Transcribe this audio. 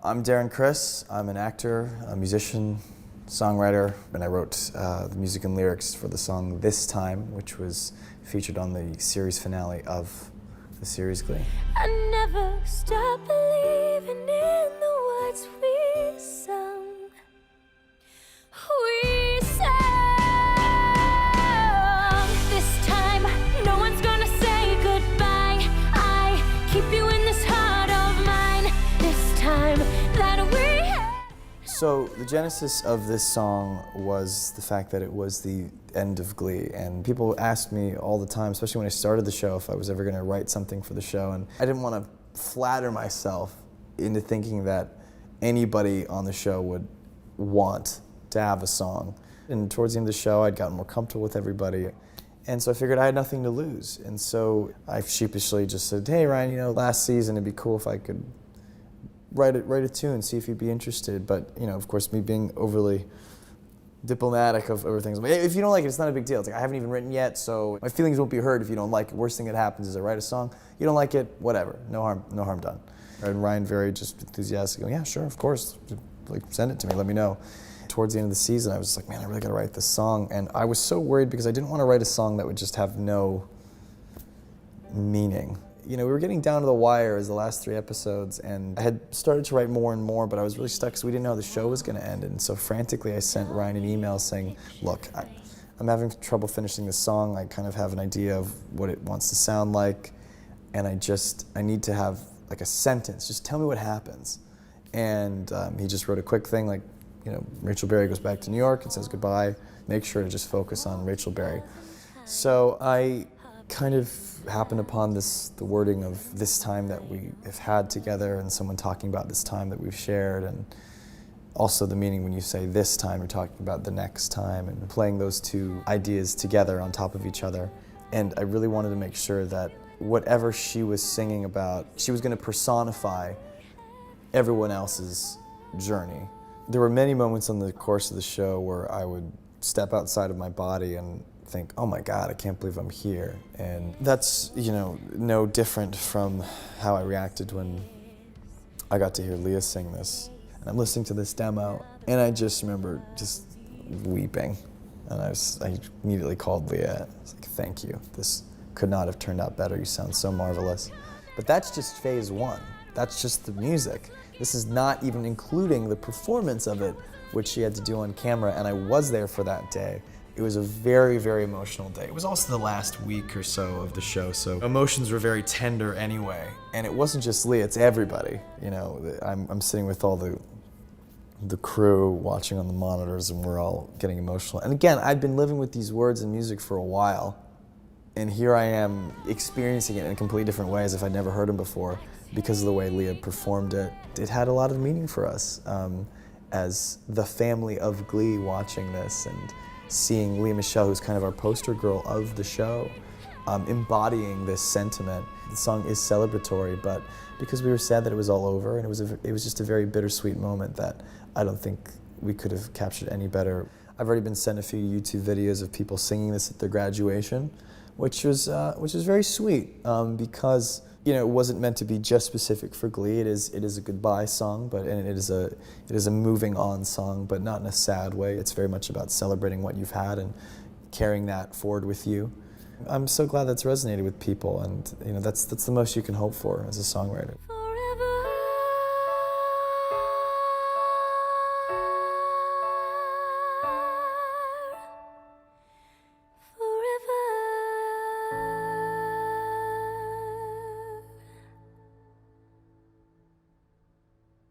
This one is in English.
I'm Darren Criss. I'm an actor, a musician, songwriter, and I wrote the music and lyrics for the song This Time, which was featured on the series finale of the series Glee. I never stop believing in the words we sung. We sang. This time, no one's gonna say goodbye. I keep you in this heart of mine. This time that we had. So the genesis of this song was the fact that it was the end of Glee, and people asked me all the time, especially when I started the show, if I was ever going to write something for the show, and I didn't want to flatter myself into thinking that anybody on the show would want to have a song. And towards the end of the show, I'd gotten more comfortable with everybody, and so I figured I had nothing to lose, and so I sheepishly just said, hey Ryan, you know, last season it'd be cool if I could write a tune, see if you'd be interested. But, you know, of course, me being overly diplomatic of everything, like, hey, if you don't like it, it's not a big deal. It's like, I haven't even written yet, so my feelings won't be hurt if you don't like it. Worst thing that happens is I write a song, you don't like it, whatever, no harm done. And Ryan very just enthusiastic, going, yeah, sure, of course, like, send it to me, let me know. Towards the end of the season, I was like, man, I really gotta write this song, and I was so worried because I didn't want to write a song that would just have no meaning. You know, we were getting down to the wire as the last 3 episodes, and I had started to write more and more, but I was really stuck because we didn't know how the show was going to end. And so frantically, I sent Ryan an email saying, look, I'm having trouble finishing this song. I kind of have an idea of what it wants to sound like, and I need to have like a sentence. Just tell me what happens. And he just wrote a quick thing like, you know, Rachel Berry goes back to New York and says goodbye. Make sure to just focus on Rachel Berry. So I kind of happened upon the wording of this time that we have had together, and someone talking about this time that we've shared, and also the meaning when you say this time, you're talking about the next time, and playing those two ideas together on top of each other. And I really wanted to make sure that whatever she was singing about, she was going to personify everyone else's journey. There were many moments on the course of the show where I would step outside of my body and think, oh my God, I can't believe I'm here. And that's, you know, no different from how I reacted when I got to hear Leah sing this. And I'm listening to this demo, and I just remember just weeping. And I immediately called Leah. I was like, thank you. This could not have turned out better. You sound so marvelous. But that's just phase 1. That's just the music. This is not even including the performance of it, which she had to do on camera, and I was there for that day. It was a very, very emotional day. It was also the last week or so of the show, so emotions were very tender anyway. And it wasn't just Leah, it's everybody. You know, I'm sitting with all the crew watching on the monitors, and we're all getting emotional. And again, I'd been living with these words and music for a while, and here I am experiencing it in a completely different way as if I'd never heard them before because of the way Leah performed it. It had a lot of meaning for us as the family of Glee watching this, and seeing Leah Michelle, who's kind of our poster girl of the show, embodying this sentiment. The song is celebratory, but because we were sad that it was all over, and it was just a very bittersweet moment that I don't think we could have captured any better. I've already been sent a few YouTube videos of people singing this at their graduation, which was very sweet because, you know, it wasn't meant to be just specific for Glee. It is a goodbye song, and it is a moving on song, but not in a sad way. It's very much about celebrating what you've had and carrying that forward with you. I'm so glad that's resonated with people, and you know, that's the most you can hope for as a songwriter.